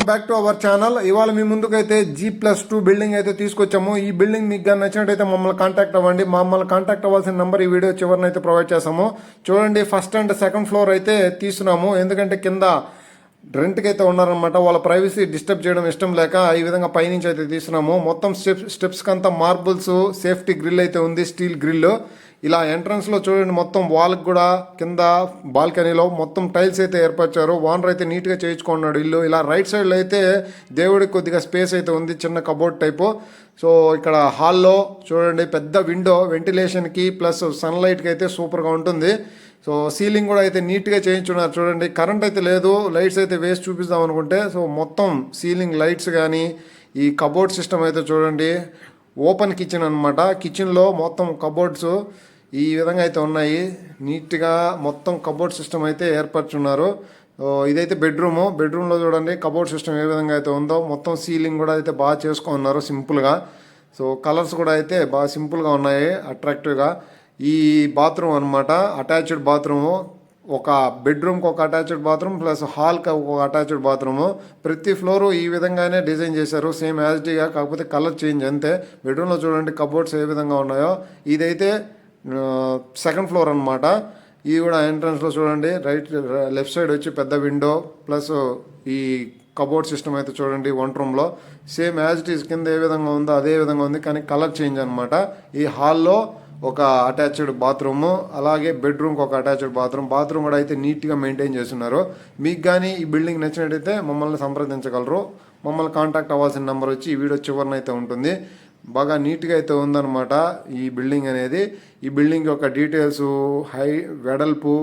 Welcome back to our channel. ఇవాళ మీ ముందుకైతే G+2 building అయితే తీసుకొచ్చాము. ఈ బిల్డింగ్ మీకు కానీ నచ్చినట్టయితే మమ్మల్ని కాంటాక్ట్ అవ్వండి. మమ్మల్ని కాంటాక్ట్ అవ్వాల్సిన నెంబర్ ఈ వీడియో చివరిన అయితే ప్రొవైడ్ చేస్తాము. చూడండి, ఫస్ట్ అండ్ సెకండ్ ఫ్లోర్ అయితే తీస్తున్నాము. ఎందుకంటే కింద రెంట్కి అయితే ఉన్నారనమాట. వాళ్ళ ప్రైవసీ డిస్టర్బ్ చేయడం ఇష్టం లేక ఈ విధంగా పైనుంచి అయితే తీస్తున్నాము. మొత్తం స్టెప్స్కి అంతా మార్బుల్స్, సేఫ్టీ గ్రిల్ అయితే ఉంది, స్టీల్ గ్రిల్. ఇలా ఎంట్రన్స్లో చూడండి, మొత్తం వాల్కి కూడా కింద బాల్కనీలో మొత్తం టైల్స్ అయితే ఏర్పరిచారు. ఓనర్ అయితే నీట్గా చేయించుకున్నాడు ఇల్లు. ఇలా రైట్ సైడ్లో అయితే దేవుడికి కొద్దిగా స్పేస్ అయితే ఉంది, చిన్న కబోర్డ్ టైపు. సో ఇక్కడ హాల్లో చూడండి, పెద్ద విండో వెంటిలేషన్కి ప్లస్ సన్లైట్కి అయితే సూపర్గా ఉంటుంది. సో సీలింగ్ కూడా అయితే నీట్గా చేయించున్నారు. చూడండి, కరెంట్ అయితే లేదు, లైట్స్ అయితే వేసి చూపిస్తాం అనుకుంటే. సో మొత్తం సీలింగ్ లైట్స్ కానీ ఈ కబోర్డ్ సిస్టమ్ అయితే చూడండి, ఓపెన్ కిచెన్ అనమాట. కిచెన్లో మొత్తం కబోర్డ్స్ ఈ విధంగా అయితే ఉన్నాయి. నీట్గా మొత్తం కబోర్డ్ సిస్టమ్ అయితే ఏర్పరచున్నారు. ఇదైతే బెడ్రూమ్లో చూడండి కబోర్డ్ సిస్టమ్ ఏ విధంగా అయితే ఉందో. మొత్తం సీలింగ్ కూడా అయితే బాగా చేసుకున్నారు సింపుల్గా. సో కలర్స్ కూడా అయితే బాగా సింపుల్గా ఉన్నాయి, అట్రాక్టివ్గా. ఈ బాత్రూమ్ అనమాట, అటాచ్డ్ బాత్రూము. ఒక బెడ్రూమ్కి ఒక అటాచ్డ్ బాత్రూమ్ ప్లస్ హాల్కి ఒక అటాచ్డ్ బాత్రూము. ప్రతి ఫ్లోరు ఈ విధంగానే డిజైన్ చేశారు, సేమ్ యాజ్డీగా, కాకపోతే కలర్ చేంజ్ అంతే. బెడ్రూమ్లో చూడండి కబోర్డ్స్ ఏ విధంగా ఉన్నాయో. ఇదైతే సెకండ్ ఫ్లోర్ అనమాట. ఇది కూడా ఎంట్రన్స్లో చూడండి, లెఫ్ట్ సైడ్ వచ్చి పెద్ద విండో ప్లస్ ఈ కబోర్డ్ సిస్టమ్ అయితే చూడండి వంట రూమ్లో. సేమ్ యాజ్ ఇట్ ఈస్ కింద ఏ విధంగా ఉందో అదే విధంగా ఉంది, కానీ కలర్ చేంజ్ అనమాట. ఈ హాల్లో ఒక అటాచ్డ్ బాత్రూము, అలాగే బెడ్రూమ్కి ఒక అటాచ్డ్ బాత్రూమ్ కూడా అయితే నీట్గా మెయింటైన్ చేస్తున్నారు. మీకు కానీ ఈ బిల్డింగ్ నచ్చినట్టయితే మమ్మల్ని సంప్రదించగలరు. మమ్మల్ని కాంటాక్ట్ అవ్వాల్సిన నెంబర్ వచ్చి ఈ వీడియో చివరిన అయితే ఉంటుంది. బాగా నీట్గా అయితే ఉందన్నమాట ఈ బిల్డింగ్ అనేది. ఈ బిల్డింగ్ యొక్క డీటెయిల్స్, వెడల్పు,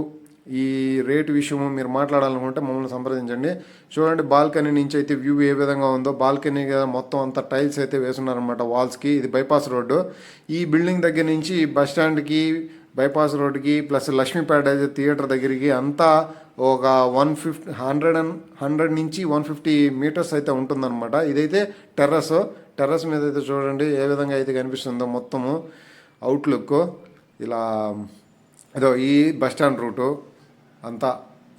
ఈ రేటు విషయము మీరు మాట్లాడాలనుకుంటే మమ్మల్ని సంప్రదించండి. చూడండి, బాల్కనీ నుంచి అయితే వ్యూ ఏ విధంగా ఉందో. బాల్కనీ మొత్తం అంతా టైల్స్ అయితే వేసున్నారనమాట వాల్స్కి. ఇది బైపాస్ రోడ్డు. ఈ బిల్డింగ్ దగ్గర నుంచి బస్ స్టాండ్కి, బైపాస్ రోడ్డుకి ప్లస్ లక్ష్మీ ప్యారడైజ్ థియేటర్ దగ్గరికి అంతా ఒక 100 నుంచి 150 మీటర్స్ అయితే ఉంటుందన్నమాట. ఇదైతే టెర్రస్ మీద అయితే చూడండి ఏ విధంగా అయితే కనిపిస్తుందో మొత్తము అవుట్లుక్. ఇలా అదో ఈ బస్ స్టాండ్ రూటు అంతా.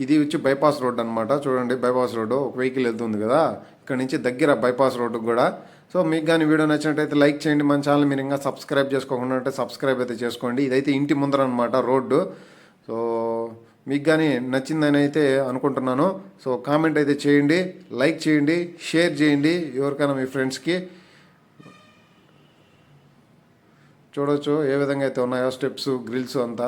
ఇది వచ్చి బైపాస్ రోడ్ అనమాట. చూడండి, బైపాస్ రోడ్డు ఒక వెహికల్ వెళ్తుంది కదా, ఇక్కడ నుంచి దగ్గర బైపాస్ రోడ్డుకు కూడా. సో మీకు కానీ వీడియో నచ్చినట్టయితే లైక్ చేయండి. మన ఛానల్ మీరు ఇంకా సబ్స్క్రైబ్ చేసుకోకుండా అంటే సబ్స్క్రైబ్ అయితే చేసుకోండి. ఇదైతే ఇంటి ముందర అనమాట రోడ్డు. సో మీకు కానీ నచ్చిందని అయితే అనుకుంటున్నాను. సో కామెంట్ అయితే చేయండి, లైక్ చేయండి, షేర్ చేయండి ఎవరికైనా మీ ఫ్రెండ్స్కి. చూడవచ్చు ఏ విధంగా అయితే ఉన్నాయో స్టెప్స్, గ్రిల్స్ అంతా.